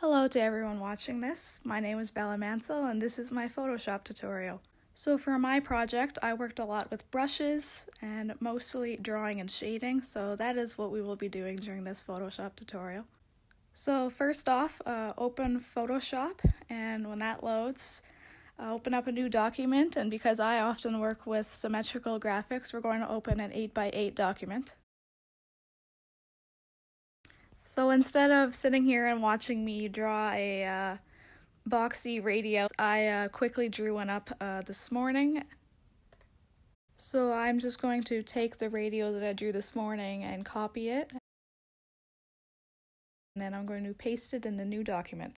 Hello to everyone watching this. My name is Bella Mansell and this is my Photoshop tutorial. So for my project, I worked a lot with brushes and mostly drawing and shading, so that is what we will be doing during this Photoshop tutorial. So first off, open Photoshop, and when that loads, open up a new document, and because I often work with symmetrical graphics, we're going to open an 8x8 document. So instead of sitting here and watching me draw a boxy radio, I quickly drew one up this morning. So I'm just going to take the radio that I drew this morning and copy it. And then I'm going to paste it in the new document.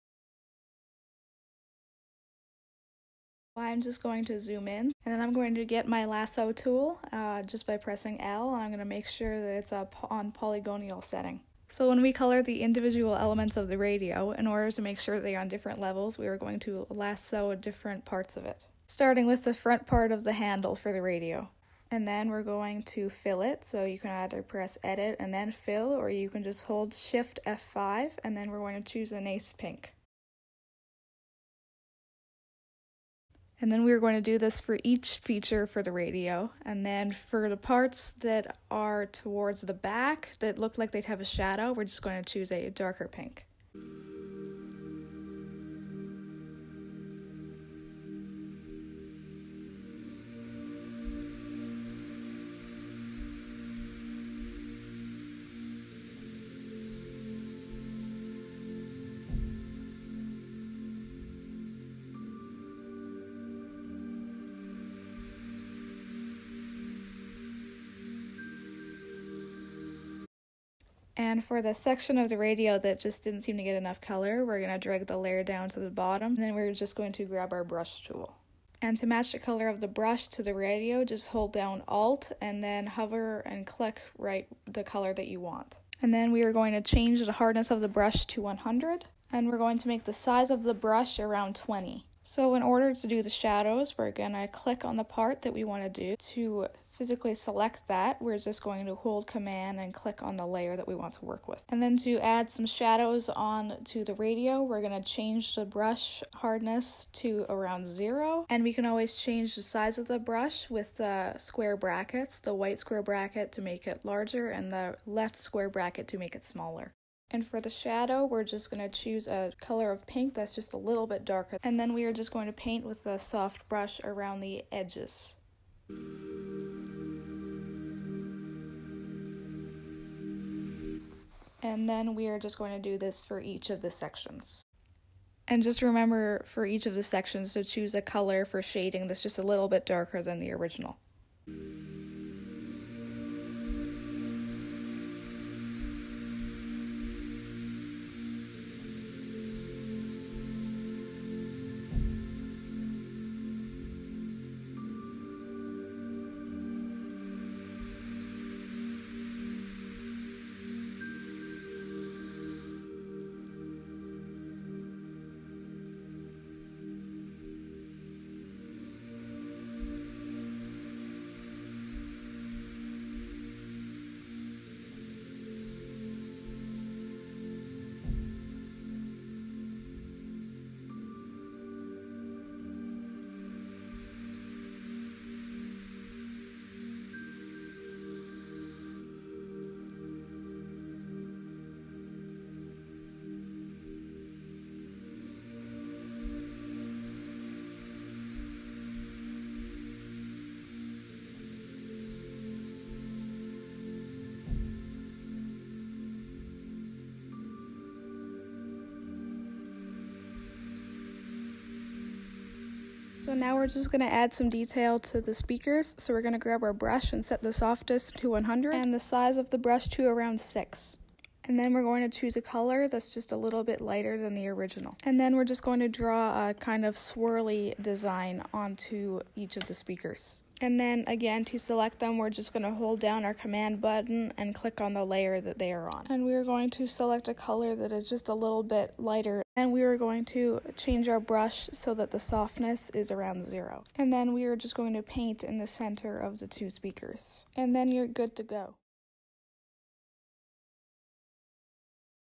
I'm just going to zoom in, and then I'm going to get my lasso tool just by pressing L, and I'm going to make sure that it's up on polygonal setting. So when we color the individual elements of the radio, in order to make sure they are on different levels, we are going to lasso different parts of it. Starting with the front part of the handle for the radio. And then we're going to fill it, so you can either press edit and then fill, or you can just hold Shift F5, and then we're going to choose a nice pink. And then we're going to do this for each feature for the radio. And then for the parts that are towards the back that look like they'd have a shadow, we're just going to choose a darker pink. And for the section of the radio that just didn't seem to get enough color, we're going to drag the layer down to the bottom, and then we're just going to grab our brush tool. And to match the color of the brush to the radio, just hold down Alt and then hover and click right the color that you want. And then we are going to change the hardness of the brush to 100, and we're going to make the size of the brush around 20. So in order to do the shadows, we're going to click on the part that we want to do. To physically select that, we're just going to hold Command and click on the layer that we want to work with. And then to add some shadows on to the radio, we're going to change the brush hardness to around 0. And we can always change the size of the brush with the square brackets, the white square bracket to make it larger and the left square bracket to make it smaller. And for the shadow, we're just going to choose a color of pink that's just a little bit darker. And then we are just going to paint with a soft brush around the edges. And then we are just going to do this for each of the sections. And just remember for each of the sections to choose a color for shading that's just a little bit darker than the original. So now we're just going to add some detail to the speakers. So we're going to grab our brush and set the softness to 100 and the size of the brush to around 6. And then we're going to choose a color that's just a little bit lighter than the original. And then we're just going to draw a kind of swirly design onto each of the speakers. And then again, to select them, we're just going to hold down our Command button and click on the layer that they are on. And we are going to select a color that is just a little bit lighter. And we are going to change our brush so that the softness is around 0. And then we are just going to paint in the center of the two speakers. And then you're good to go.